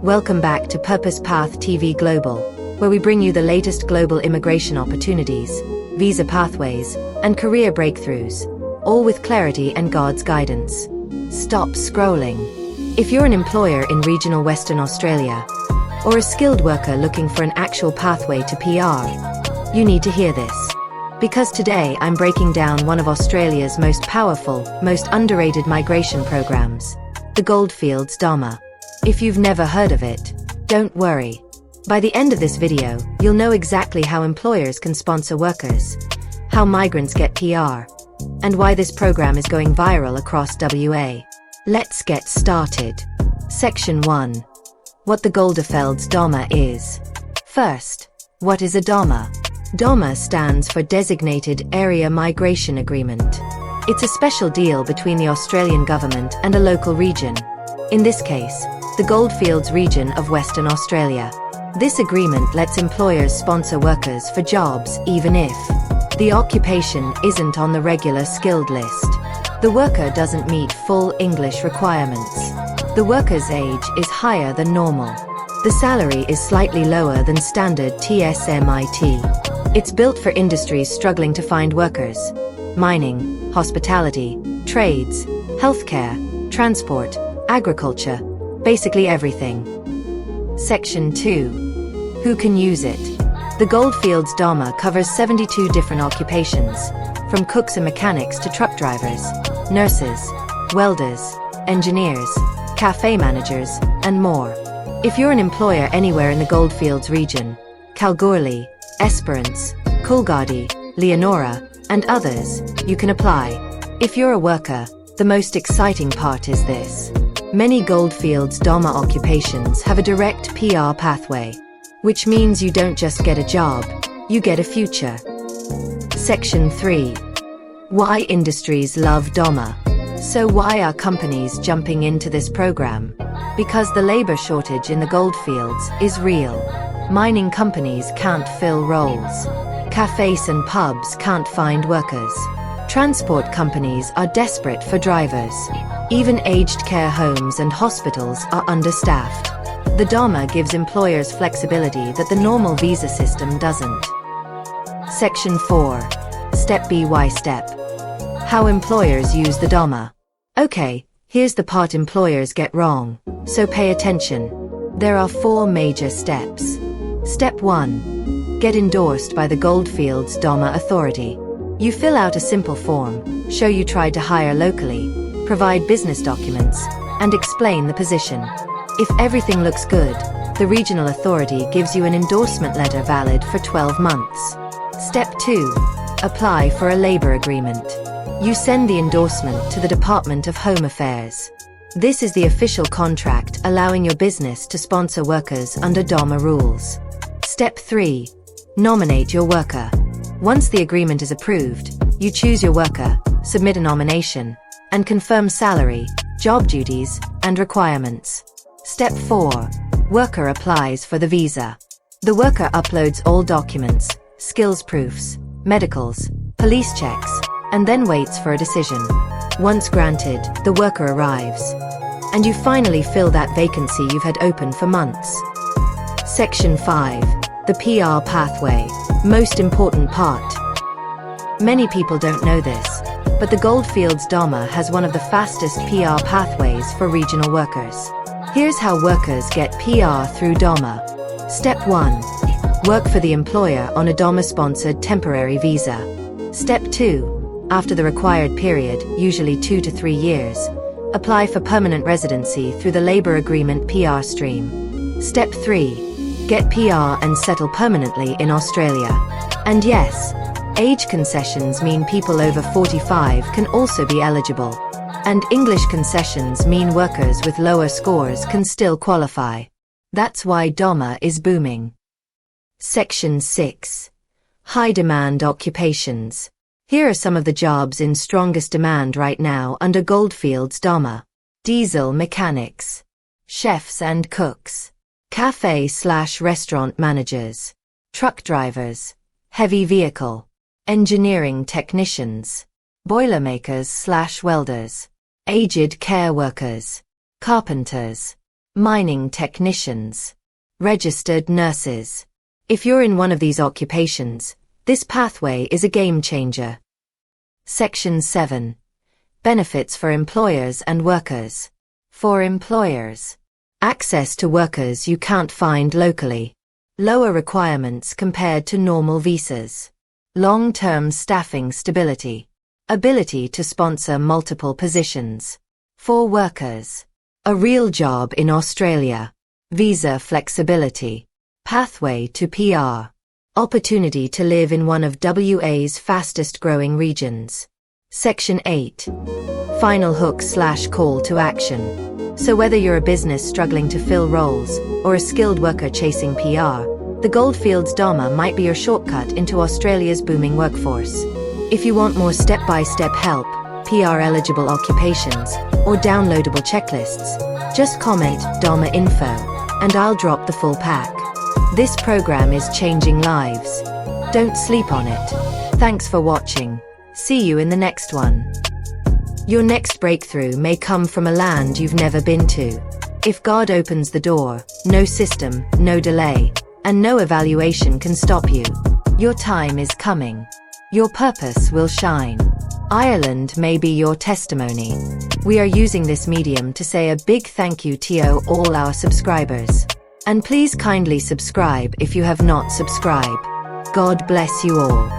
Welcome back to Purpose Path TV Global, where we bring you the latest global immigration opportunities, visa pathways, and career breakthroughs, all with clarity and God's guidance. Stop scrolling. If you're an employer in regional Western Australia, or a skilled worker looking for an actual pathway to PR, you need to hear this. Because today I'm breaking down one of Australia's most powerful, most underrated migration programs, the Goldfields DAMA. If you've never heard of it, don't worry. By the end of this video, you'll know exactly how employers can sponsor workers, how migrants get PR, and why this program is going viral across WA. Let's get started. Section 1. What the Goldfields DAMA is. First, what is a DAMA? DAMA stands for Designated Area Migration Agreement. It's a special deal between the Australian government and a local region. In this case, the Goldfields region of Western Australia. This agreement lets employers sponsor workers for jobs even if the occupation isn't on the regular skilled list. The worker doesn't meet full English requirements. The worker's age is higher than normal. The salary is slightly lower than standard TSMIT. It's built for industries struggling to find workers: mining, hospitality, trades, healthcare, transport, agriculture, basically everything. Section 2. Who can use it? The Goldfields DAMA covers 72 different occupations, from cooks and mechanics to truck drivers, nurses, welders, engineers, cafe managers, and more. If you're an employer anywhere in the Goldfields region, Kalgoorlie, Esperance, Coolgardie, Leonora, and others, you can apply. If you're a worker, the most exciting part is this. Many Goldfields DAMA occupations have a direct PR pathway, which means you don't just get a job, you get a future. Section 3. Why industries love DAMA. So why are companies jumping into this program? Because the labor shortage in the goldfields is real. Mining companies can't fill roles. Cafes and pubs can't find workers. Transport companies are desperate for drivers. Even aged care homes and hospitals are understaffed. The DAMA gives employers flexibility that the normal visa system doesn't. Section 4. Step by step. How employers use the DAMA. Okay, here's the part employers get wrong, so pay attention. There are 4 major steps. Step 1. Get endorsed by the Goldfields DAMA Authority. You fill out a simple form, show you tried to hire locally, provide business documents, and explain the position. If everything looks good, the regional authority gives you an endorsement letter valid for 12 months. Step 2. Apply for a labor agreement. You send the endorsement to the Department of Home Affairs. This is the official contract allowing your business to sponsor workers under DAMA rules. Step 3. Nominate your worker. Once the agreement is approved, you choose your worker, submit a nomination, and confirm salary, job duties, and requirements. Step 4. Worker applies for the visa. The worker uploads all documents, skills proofs, medicals, police checks, and then waits for a decision. Once granted, the worker arrives, and you finally fill that vacancy you've had open for months. Section 5. The PR pathway. Most important part. Many people don't know this, but the Goldfields DAMA has one of the fastest PR pathways for regional workers. Here's how workers get PR through DAMA. Step 1. Work for the employer on a DAMA-sponsored temporary visa. Step 2. After the required period, usually 2 to 3 years, apply for permanent residency through the labor agreement PR stream. Step 3. Get PR and settle permanently in Australia. And yes, age concessions mean people over 45 can also be eligible. And English concessions mean workers with lower scores can still qualify. That's why DAMA is booming. Section 6. High demand occupations. Here are some of the jobs in strongest demand right now under Goldfields DAMA. Diesel mechanics, chefs and cooks, cafe/restaurant managers, truck drivers, heavy vehicle, engineering technicians, boilermakers/welders, aged care workers, carpenters, mining technicians, registered nurses. If you're in one of these occupations, this pathway is a game changer. Section 7. Benefits for employers and workers. For employers, access to workers you can't find locally. Lower requirements compared to normal visas. Long-term staffing stability. Ability to sponsor multiple positions. For workers, a real job in Australia. Visa flexibility. Pathway to PR. Opportunity to live in one of WA's fastest growing regions. Section 8. Final hook/call to action. So whether you're a business struggling to fill roles, or a skilled worker chasing PR, the Goldfields DAMA might be your shortcut into Australia's booming workforce. If you want more step-by-step help, PR-eligible occupations, or downloadable checklists, just comment DAMA INFO, and I'll drop the full pack. This program is changing lives. Don't sleep on it. Thanks for watching. See you in the next one. Your next breakthrough may come from a land you've never been to. If God opens the door, no system, no delay, and no evaluation can stop you. Your time is coming. Your purpose will shine. Ireland may be your testimony. We are using this medium to say a big thank you to all our subscribers. And please kindly subscribe if you have not subscribed. God bless you all.